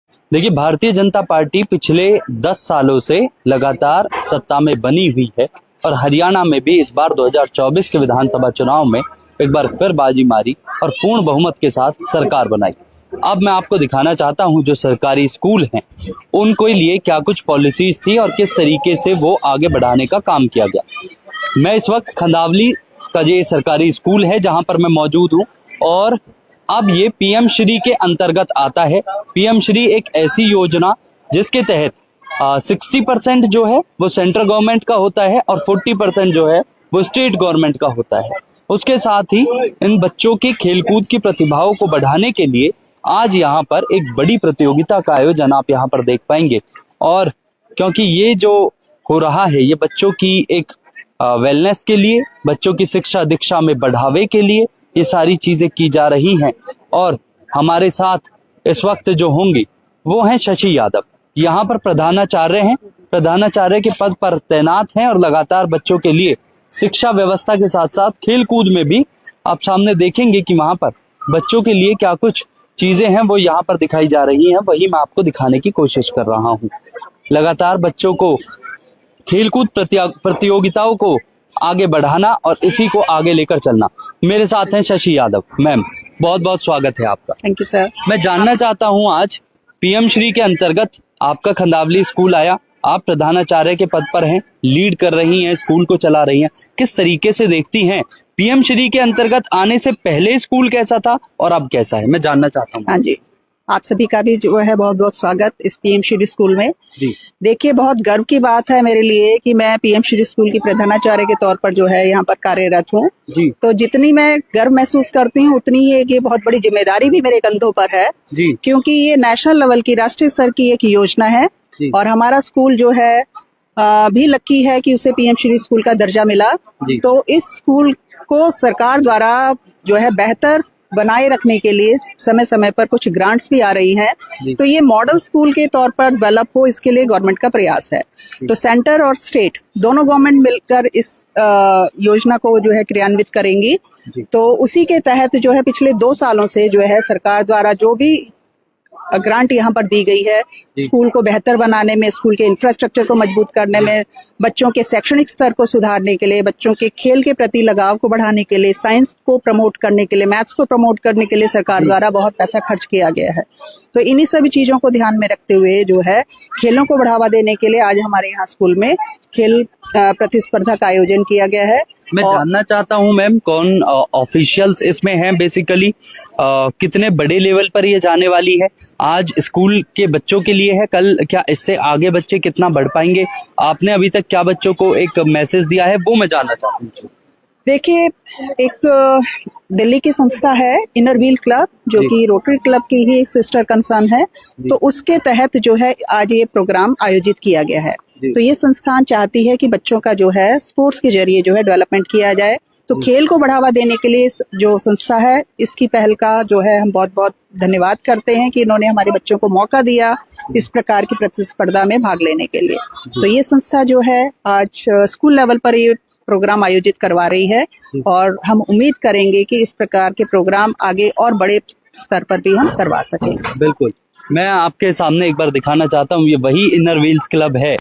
देखिए, भारतीय जनता पार्टी पिछले 10 सालों से लगातार सत्ता में बनी हुई है और हरियाणा में भी इस बार 2024 के विधानसभा चुनाव में एक बार फिर बाजी मारी और पूर्ण बहुमत के साथ सरकार बनाई। अब मैं आपको दिखाना चाहता हूं जो सरकारी स्कूल हैं उनको लिए क्या कुछ पॉलिसीज थी और किस तरीके से वो आगे बढ़ाने का काम किया गया। मैं इस वक्त खंदावली का ये सरकारी स्कूल है जहां पर मैं मौजूद हूं और अब ये पीएम श्री के अंतर्गत आता है। पीएम श्री एक ऐसी योजना जिसके तहत 60% जो है वो सेंट्रल गवर्नमेंट का होता है और 40% जो है वो स्टेट गवर्नमेंट का होता है। उसके साथ ही इन बच्चों के खेलकूद की प्रतिभाओं को बढ़ाने के लिए आज यहाँ पर एक बड़ी प्रतियोगिता का आयोजन आप यहाँ पर देख पाएंगे। और क्योंकि ये जो हो रहा है ये बच्चों की एक वेलनेस के लिए, बच्चों की शिक्षा दीक्षा में बढ़ावे के लिए ये सारी चीजें की जा रही हैं। और हमारे साथ इस वक्त जो होंगी वो हैं शशि यादव, यहाँ पर प्रधानाचार्य हैं, प्रधानाचार्य के पद पर तैनात हैं और लगातार बच्चों के लिए शिक्षा व्यवस्था के साथ साथ खेल कूद में भी आप सामने देखेंगे कि वहां पर बच्चों के लिए क्या कुछ चीजें हैं वो यहाँ पर दिखाई जा रही हैं, वही मैं आपको दिखाने की कोशिश कर रहा हूँ। लगातार बच्चों को खेलकूद प्रतियोगिताओं को आगे बढ़ाना और इसी को आगे लेकर चलना। मेरे साथ हैं शशि यादव। मैम, बहुत बहुत स्वागत है आपका। Thank you sir. मैं जानना चाहता हूं, आज पीएम श्री के अंतर्गत आपका खंदावली स्कूल आया, आप प्रधानाचार्य के पद पर हैं, लीड कर रही हैं, स्कूल को चला रही हैं, किस तरीके से देखती हैं पीएम श्री के अंतर्गत आने से पहले स्कूल कैसा था और अब कैसा है, मैं जानना चाहता हूँ। हाँ जी, आप सभी का भी जो है बहुत बहुत स्वागत इस पीएम श्री स्कूल में जी। देखिए, बहुत गर्व की बात है मेरे लिए कि मैं पीएम श्री स्कूल की प्रधानाचार्य के तौर पर जो है यहाँ पर कार्यरत हूँ। तो जितनी मैं गर्व महसूस करती हूँ उतनी ही ये बहुत बड़ी जिम्मेदारी भी मेरे कंधों पर है जी। क्योंकि ये नेशनल लेवल की, राष्ट्रीय स्तर की एक योजना है और हमारा स्कूल जो है भी लकी है कि उसे पीएम श्री स्कूल का दर्जा मिला। तो इस स्कूल को सरकार द्वारा जो है बेहतर बनाए रखने के लिए समय समय पर कुछ ग्रांट्स भी आ रही हैं। तो ये मॉडल स्कूल के तौर पर डेवलप हो, इसके लिए गवर्नमेंट का प्रयास है। तो सेंटर और स्टेट दोनों गवर्नमेंट मिलकर इस योजना को जो है क्रियान्वित करेंगी। तो उसी के तहत जो है पिछले 2 सालों से जो है सरकार द्वारा जो भी ग्रांट यहाँ पर दी गई है स्कूल को बेहतर बनाने में, स्कूल के इंफ्रास्ट्रक्चर को मजबूत करने में, बच्चों के शैक्षणिक स्तर को सुधारने के लिए, बच्चों के खेल के प्रति लगाव को बढ़ाने के लिए, साइंस को प्रमोट करने के लिए, मैथ्स को प्रमोट करने के लिए सरकार द्वारा बहुत पैसा खर्च किया गया है। तो इन्हीं सभी चीजों को ध्यान में रखते हुए जो है खेलों को बढ़ावा देने के लिए आज हमारे यहाँ स्कूल में खेल प्रतिस्पर्धा का आयोजन किया गया है। मैं जानना चाहता हूं मैम, कौन ऑफिशियल्स इसमें हैं, बेसिकली कितने बड़े लेवल पर ये जाने वाली है? आज स्कूल के बच्चों के लिए है, कल क्या इससे आगे बच्चे कितना बढ़ पाएंगे? आपने अभी तक क्या बच्चों को एक मैसेज दिया है वो मैं जानना चाहता हूँ। देखिए, एक दिल्ली की संस्था है इनर व्हील क्लब, जो कि रोटरी क्लब की ही सिस्टर कंसर्न है। तो उसके तहत जो है आज ये प्रोग्राम आयोजित किया गया है। तो ये संस्थान चाहती है कि बच्चों का जो है स्पोर्ट्स के जरिए जो है डेवलपमेंट किया जाए। तो खेल को बढ़ावा देने के लिए जो संस्था है इसकी पहल का जो है हम बहुत बहुत धन्यवाद करते हैं कि इन्होंने हमारे बच्चों को मौका दिया इस प्रकार की प्रतिस्पर्धा में भाग लेने के लिए। तो ये संस्था जो है आज स्कूल लेवल पर ये प्रोग्राम आयोजित करवा रही है और हम उम्मीद करेंगे कि इस प्रकार के प्रोग्राम आगे और बड़े स्तर पर भी हम करवा सकें। बिल्कुल, मैं आपके सामने एक बार दिखाना चाहता हूँ, ये वही इनर व्हील्स क्लब है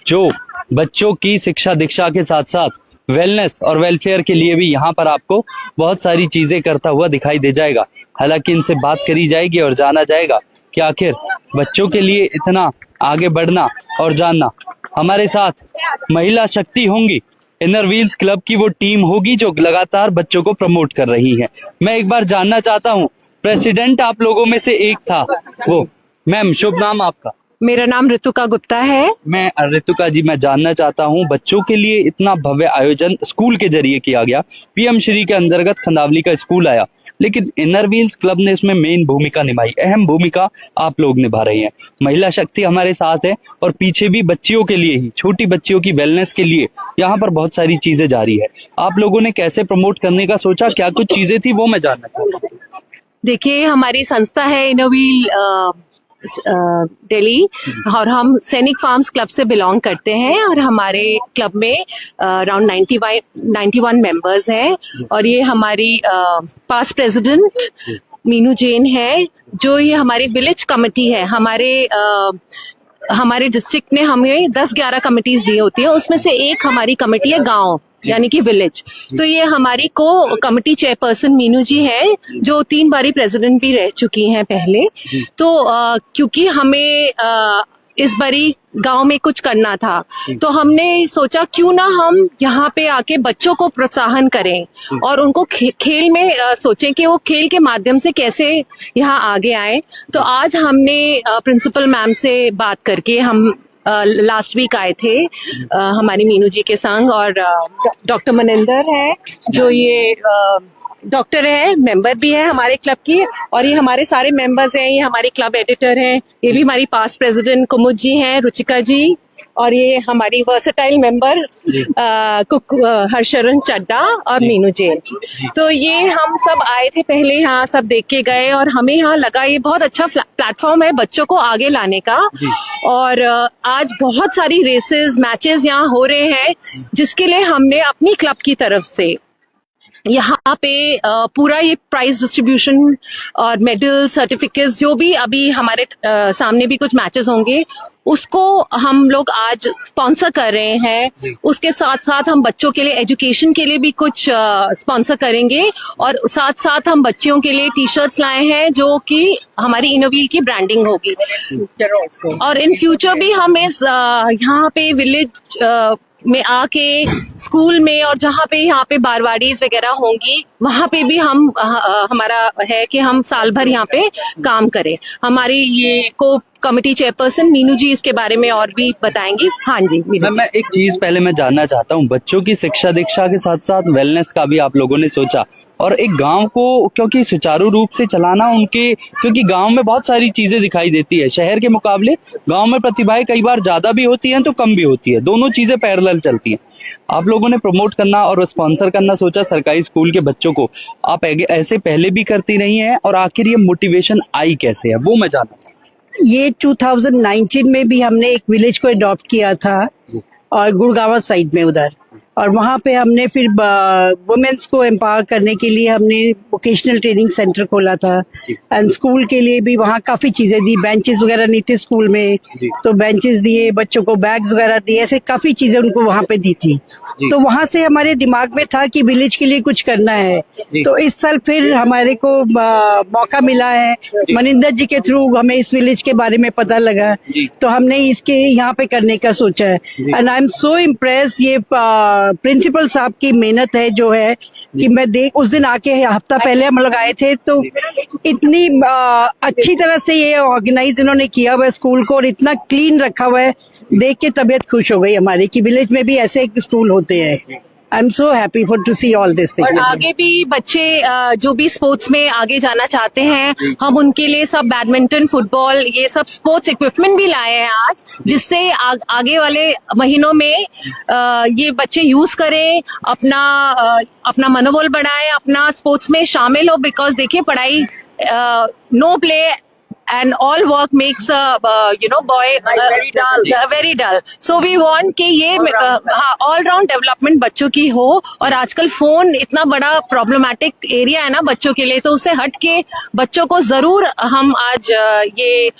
जो बच्चों की शिक्षा दीक्षा के साथ साथ वेलनेस और वेलफेयर के लिए भी यहाँ पर आपको बहुत सारी चीजें करता हुआ दिखाई दे जाएगा। हालांकि इनसे बात करी जाएगी और जाना जाएगा कि आखिर बच्चों के लिए इतना आगे बढ़ना और जानना। हमारे साथ महिला शक्ति होंगी, इनर व्हील्स क्लब की वो टीम होगी जो लगातार बच्चों को प्रमोट कर रही है। मैं एक बार जानना चाहता हूँ, प्रेसिडेंट आप लोगों में से एक था वो, मैम शुभ नाम आपका? मेरा नाम ऋतुका गुप्ता है। मैं ऋतुका जी, मैं जानना चाहता हूँ बच्चों के लिए इतना भव्य आयोजन स्कूल के जरिए किया गया, पीएम श्री के अंतर्गत खंदावली का स्कूल आया, लेकिन इनर व्हील्स क्लब ने इसमें मेन भूमिका निभाई, अहम भूमिका आप लोग निभा रहे हैं। महिला शक्ति हमारे साथ है और पीछे भी बच्चियों के लिए ही, छोटी बच्चियों की वेलनेस के लिए यहाँ पर बहुत सारी चीजें जारी है। आप लोगों ने कैसे प्रमोट करने का सोचा, क्या कुछ चीजें थी वो मैं जानना चाहता हूँ। देखिए, हमारी संस्था है इनर व्हील दिल्ली और हम सैनिक फार्म्स क्लब से बिलोंग करते हैं और हमारे क्लब में अराउंड 91 मेंबर्स हैं और ये हमारी पास्ट प्रेसिडेंट मीनू जैन है, जो ये हमारी विलेज कमेटी है। हमारे डिस्ट्रिक्ट ने हमें 10-11 कमिटीज दी होती है, उसमें से एक हमारी कमेटी है गांव, यानी कि विलेज। तो ये हमारी को कमिटी चेयरपर्सन मीनू जी है, जो 3 बारी प्रेसिडेंट भी रह चुकी हैं पहले। तो क्योंकि हमें इस बारी गांव में कुछ करना था, तो हमने सोचा क्यों ना हम यहाँ पे आके बच्चों को प्रोत्साहन करें और उनको खेल में सोचें कि वो खेल के माध्यम से कैसे यहाँ आगे आए। तो आज हमने प्रिंसिपल मैम से बात करके हम लास्ट वीक आए थे हमारी मीनू जी के संग, और डॉक्टर मनिंदर है, जो ये डॉक्टर है, मेंबर भी है हमारे क्लब की, और ये हमारे सारे मेंबर्स हैं। ये हमारी क्लब एडिटर हैं, ये भी हमारी पास्ट प्रेसिडेंट कुमुद जी हैं, रुचिका जी, और ये हमारी वर्सेटाइल मेंबर हर्षरण चड्डा और मीनू जैन। तो ये हम सब आए थे पहले, यहाँ सब देख के गए, और हमें यहाँ लगा ये बहुत अच्छा प्लेटफॉर्म है बच्चों को आगे लाने का। और आज बहुत सारी रेसेस, मैचेस यहाँ हो रहे हैं, जिसके लिए हमने अपनी क्लब की तरफ से यहाँ पे पूरा ये प्राइज डिस्ट्रीब्यूशन और मेडल, सर्टिफिकेट्स, जो भी अभी हमारे सामने भी कुछ मैचेस होंगे, उसको हम लोग आज स्पॉन्सर कर रहे हैं। उसके साथ साथ हम बच्चों के लिए एजुकेशन के लिए भी कुछ स्पॉन्सर करेंगे, और साथ साथ हम बच्चों के लिए टी शर्ट्स लाए हैं, जो कि हमारी इनोवील की ब्रांडिंग होगी। और इन फ्यूचर भी हम इस यहाँ पे विलेज में आके स्कूल में, और जहाँ पे यहाँ पे बारवाड़ीज वगैरह होंगी, वहाँ पे भी हम हमारा है कि हम साल भर यहाँ पे काम करें। हमारी ये को कमेटी चेयरपर्सन मीनू जी इसके बारे में और भी बताएंगी। हाँ जी मीनू जी। मैं एक चीज पहले मैं जानना चाहता हूँ, बच्चों की शिक्षा दीक्षा के साथ साथ वेलनेस का भी आप लोगों ने सोचा, और एक गांव को क्योंकि सुचारू रूप से चलाना उनके, क्योंकि गांव में बहुत सारी चीजें दिखाई देती है, शहर के मुकाबले गांव में प्रतिभाएं कई बार ज्यादा भी होती हैं तो कम भी होती है, दोनों चीजें पैरेलल चलती हैं। आप लोगों ने प्रमोट करना और स्पॉन्सर करना सोचा सरकारी स्कूल के बच्चों को, आप ऐसे पहले भी करती नहीं है, और आखिर ये मोटिवेशन आई कैसे है, वो मैं जानना। ये 2019 में भी हमने एक विलेज को अडॉप्ट किया था, और गुड़गांव साइड में उधर, और वहाँ पे हमने फिर वुमेन्स को एम्पावर करने के लिए हमने वोकेशनल ट्रेनिंग सेंटर खोला था। एंड स्कूल के लिए भी वहाँ काफी चीजें दी, बेंचेस वगैरह नहीं थे स्कूल में, तो बेंचेस दिए, बच्चों को बैग्स वगैरह दिए, ऐसे काफी चीजें उनको वहाँ पे दी थी। तो वहाँ से हमारे दिमाग में था कि विलेज के लिए कुछ करना है। तो इस साल फिर हमारे को मौका मिला है, मनिंदर जी के थ्रू हमें इस विलेज के बारे में पता लगा, तो हमने इसके यहाँ पे करने का सोचा है। And I am so impress, ये प्रिंसिपल साहब की मेहनत है जो है, कि मैं उस दिन आके हफ्ता पहले हम लोग आए थे, तो इतनी अच्छी तरह से ये ऑर्गेनाइज इन्होंने किया हुआ है स्कूल को, और इतना क्लीन रखा हुआ है, देख के तबीयत खुश हो गई हमारी कि विलेज में भी ऐसे स्कूल होते हैं। I am so happy for to see all this thing. और आगे भी बच्चे जो भी स्पोर्ट्स में आगे जाना चाहते हैं, हम उनके लिए सब बैडमिंटन, फुटबॉल, ये सब स्पोर्ट्स इक्विपमेंट भी लाए हैं आज, जिससे आगे वाले महीनों में ये बच्चे यूज करें, अपना मनोबल बढ़ाएं, अपना स्पोर्ट्स में शामिल हो। बिकॉज देखिए, पढ़ाई no play and all work makes a boy very dull. So we want कि ये all round development बच्चों की हो। और आजकल फोन इतना बड़ा प्रॉब्लमेटिक एरिया है ना बच्चों के लिए, तो उससे हट के बच्चों को जरूर हम आज ये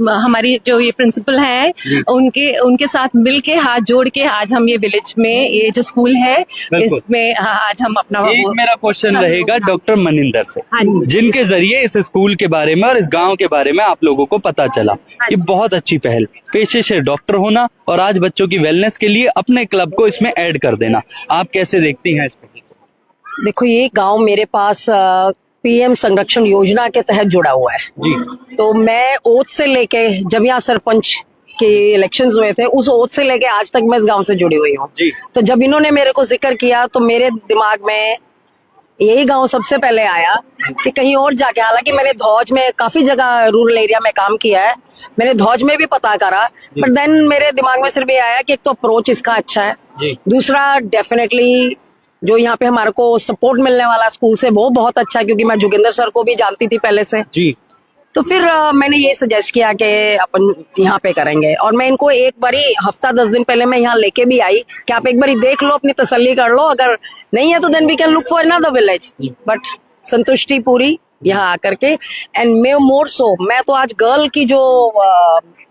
हमारी जो ये प्रिंसिपल है उनके साथ मिल के, हाथ जोड़ के, आज हम ये विलेज में ये जो स्कूल है इसमें आज हम अपना मेरा क्वेश्चन रहेगा डॉक्टर मनिंदर से, जिनके जरिए इस स्कूल के बारे में और इस गाँव के बारे में आप लोगों को पता चला। ये बहुत अच्छी पहल, पेशे से डॉक्टर होना और आज बच्चों की वेलनेस के लिए अपने क्लब को इसमें ऐड कर देना, आप कैसे देखती हैं इस पर? देखो, ये गांव मेरे पास पीएम संरक्षण योजना के तहत जुड़ा हुआ है जी। तो मैं ओथ से लेके, जब यहाँ सरपंच के इलेक्शंस हुए थे, उस ओथ से लेके आज तक मैं इस गांव से जुड़ी हुई हूँ। तो जब इन्होंने मेरे को जिक्र किया, तो मेरे दिमाग में यही गांव सबसे पहले आया कि कहीं और जाके, हालांकि मैंने धौज में काफी जगह रूरल एरिया में काम किया है, मैंने धौज में भी पता करा, पर देन मेरे दिमाग में सिर्फ ये आया कि एक तो अप्रोच इसका अच्छा है, दूसरा डेफिनेटली जो यहाँ पे हमारे को सपोर्ट मिलने वाला स्कूल से वो बहुत अच्छा है, क्योंकि मैं जोगिंदर सर को भी जानती थी पहले से जी। तो फिर मैंने ये सजेस्ट किया कि अपन यहाँ पे करेंगे, और मैं इनको एक बारी हफ्ता 10 दिन पहले मैं यहाँ लेके भी आई कि आप एक बारी देख लो, अपनी तसल्ली कर लो, अगर नहीं है तो then we can look for another village. But संतुष्टि पूरी यहाँ आकर के। एंड मैं मोर सो, मैं तो आज गर्ल की जो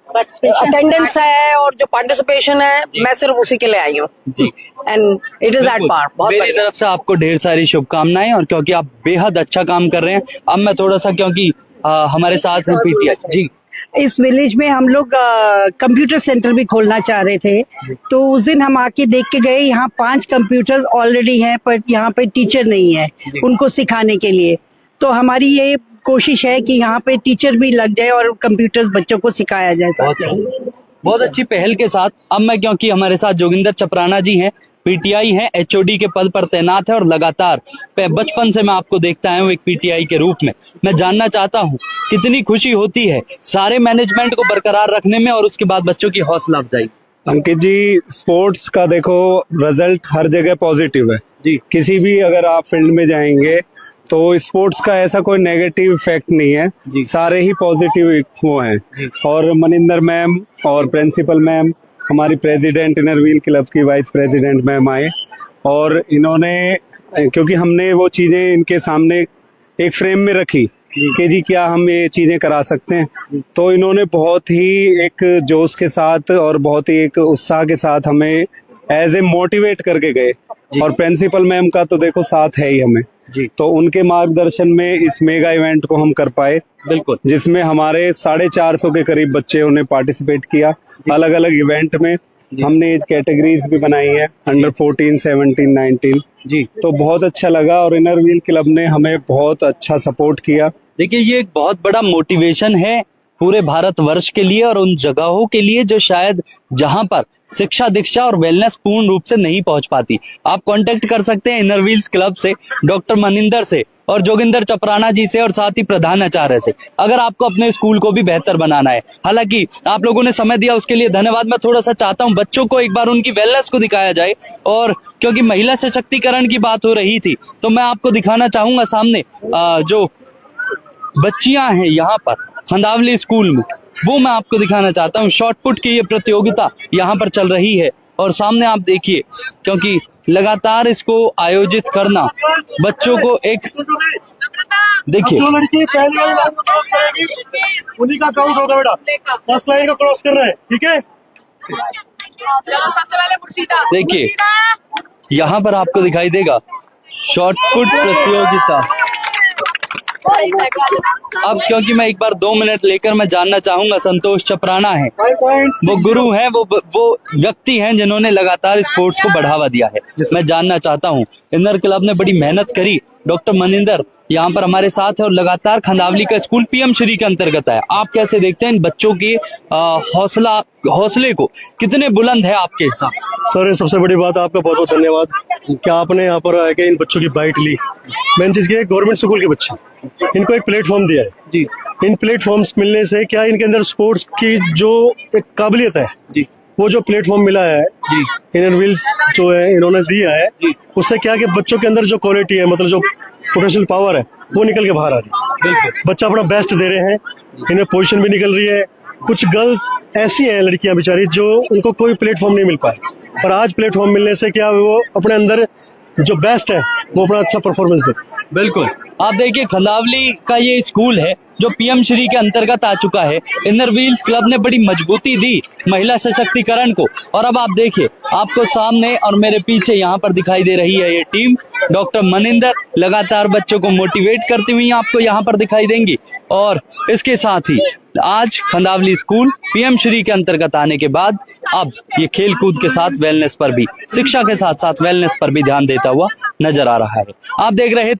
अटेंडेंस है और जो पार्टिसिपेशन है, मैं सिर्फ उसी के लिए आई हूँ जी। And it is at par. बहुत मेरी बढ़िया। तरफ से आपको ढेर सारी शुभकामनाएं, और क्योंकि आप बेहद अच्छा काम कर रहे हैं। अब मैं थोड़ा सा, क्योंकि हमारे साथ हैं पीटीआई जी। इस विलेज में हम लोग कंप्यूटर सेंटर भी खोलना चाह रहे थे, तो उस दिन हम आके देख के गए, यहाँ 5 कंप्यूटर्स ऑलरेडी हैं, पर यहाँ पे टीचर नहीं है उनको सिखाने के लिए। तो हमारी ये कोशिश है कि यहाँ पे टीचर भी लग जाए और कंप्यूटर्स बच्चों को सिखाया जाए साथ में। बहुत अच्छी पहल के साथ अब मैं, क्योंकि हमारे साथ जोगिंदर चपराना जी हैं, पीटीआई हैं, एचओडी के पद पर तैनात है और लगातार बचपन से मैं आपको देखता आया हूँ एक पीटीआई के रूप में। मैं जानना चाहता हूँ कितनी खुशी होती है सारे मैनेजमेंट को बरकरार रखने में, और उसके बाद बच्चों की हौसला अफजाई। अंकित जी, स्पोर्ट्स का देखो रिजल्ट हर जगह पॉजिटिव है जी। किसी भी अगर आप फील्ड में जाएंगे तो स्पोर्ट्स का ऐसा कोई नेगेटिव इफेक्ट नहीं है, सारे ही पॉजिटिव वो हैं। और मनिंदर मैम और प्रिंसिपल मैम, हमारी प्रेसिडेंट इनर व्हील क्लब की वाइस प्रेसिडेंट मैम आए, और इन्होंने, क्योंकि हमने वो चीजें इनके सामने एक फ्रेम में रखी कि जी क्या हम ये चीजें करा सकते हैं, तो इन्होंने बहुत ही एक जोश के साथ और बहुत ही एक उत्साह के साथ हमें एज ए मोटिवेट करके गए। और प्रिंसिपल मैम का तो देखो साथ है ही हमें जी। तो उनके मार्गदर्शन में इस मेगा इवेंट को हम कर पाए, बिल्कुल, जिसमें हमारे 450 के करीब बच्चों ने पार्टिसिपेट किया। अलग अलग इवेंट में हमने एज कैटेगरीज भी बनाई है, अंडर 14, 17, 19 जी। तो बहुत अच्छा लगा, और इनर व्हील क्लब ने हमें बहुत अच्छा सपोर्ट किया। देखिए, ये एक बहुत बड़ा मोटिवेशन है पूरे भारतवर्ष के लिए और उन जगहों के लिए जो शायद जहां पर शिक्षा, दीक्षा और वेलनेस पूर्ण रूप से नहीं पहुंच पाती। आप कांटेक्ट कर सकते हैं इनर व्हील्स क्लब से, डॉक्टर मनिंदर से और जोगिंदर चपराना जी से, और साथ ही प्रधानाचार्य से, अगर आपको अपने स्कूल को भी बेहतर बनाना है। हालांकि आप लोगों ने समय दिया, उसके लिए धन्यवाद। मैं थोड़ा सा चाहता हूं बच्चों को एक बार उनकी वेलनेस को दिखाया जाए, और क्योंकि महिला सशक्तिकरण की बात हो रही थी, तो मैं आपको दिखाना चाहूंगा सामने जो बच्चियां हैं यहाँ पर खंदावली स्कूल में, वो मैं आपको दिखाना चाहता हूँ। शॉटपुट की ये प्रतियोगिता यहाँ पर चल रही है, और सामने आप देखिए, क्योंकि लगातार इसको आयोजित करना बच्चों को एक, देखिए, जो लड़की पहली वाली लाइन को क्रॉस करेगी उन्हीं का काउंट होगा बेटा। फर्स्ट लाइन को क्रॉस कर रहे हैं, ठीक है। सबसे पहले मुर्शिदा। देखिए यहाँ पर आपको दिखाई देगा शॉटपुट प्रतियोगिता। अब क्योंकि मैं एक बार 2 मिनट लेकर मैं जानना चाहूंगा, संतोष चपराना है, वो गुरु हैं, वो व्यक्ति हैं जिन्होंने लगातार स्पोर्ट्स को बढ़ावा दिया है। मैं जानना चाहता हूं, इनर क्लब ने बड़ी मेहनत करी, डॉक्टर मनिंदर यहाँ पर हमारे साथ है, और लगातार खंदावली का स्कूल पीएम श्री के अंतर्गत है। आप कैसे देखते हैं इन बच्चों के हौसले को, कितने बुलंद है आपके हिसाब? सर, सबसे बड़ी बात आपका बहुत बहुत धन्यवाद कि आपने यहाँ पर आके इन बच्चों की बाइट ली। मेन चीज ये, गवर्नमेंट स्कूल के बच्चे, इनको एक प्लेटफॉर्म दिया है जी। इन प्लेटफॉर्म्स मिलने से क्या इनके अंदर स्पोर्ट्स की जो एक काबिलियत है जी, वो जो प्लेटफॉर्म मिला है जी, इनर व्हील्स जो है इन्होंने दिया है, उससे क्या कि बच्चों के अंदर जो क्वालिटी है, मतलब जो पोटेंशियल पावर है, वो निकल के बाहर आ रही है। बच्चा अपना बेस्ट दे रहे हैं, इन्हें पोजीशन भी निकल रही है। कुछ गर्ल्स ऐसी हैं, लड़कियां बेचारी, जो उनको कोई प्लेटफॉर्म नहीं मिल पाया, पर आज प्लेटफॉर्म मिलने से क्या वो अपने अंदर जो बेस्ट है वो अपना अच्छा परफॉर्मेंस दे। बिल्कुल। आप देखिए, खंदावली का ये स्कूल है जो पीएम श्री के अंतर्गत आ चुका है। इनर व्हील्स क्लब ने बड़ी मजबूती दी महिला सशक्तिकरण को, और अब आप देखिए, आपको सामने और मेरे पीछे यहाँ पर दिखाई दे रही है ये टीम। डॉक्टर मनिंदर लगातार बच्चों को मोटिवेट करती हुई आपको यहाँ पर दिखाई देंगी, और इसके साथ ही आज खंदावली स्कूल पीएम श्री के अंतर्गत आने के बाद अब ये खेल कूद के साथ वेलनेस पर भी, शिक्षा के साथ साथ वेलनेस पर भी ध्यान देता हुआ नजर आ रहा है। आप देख रहे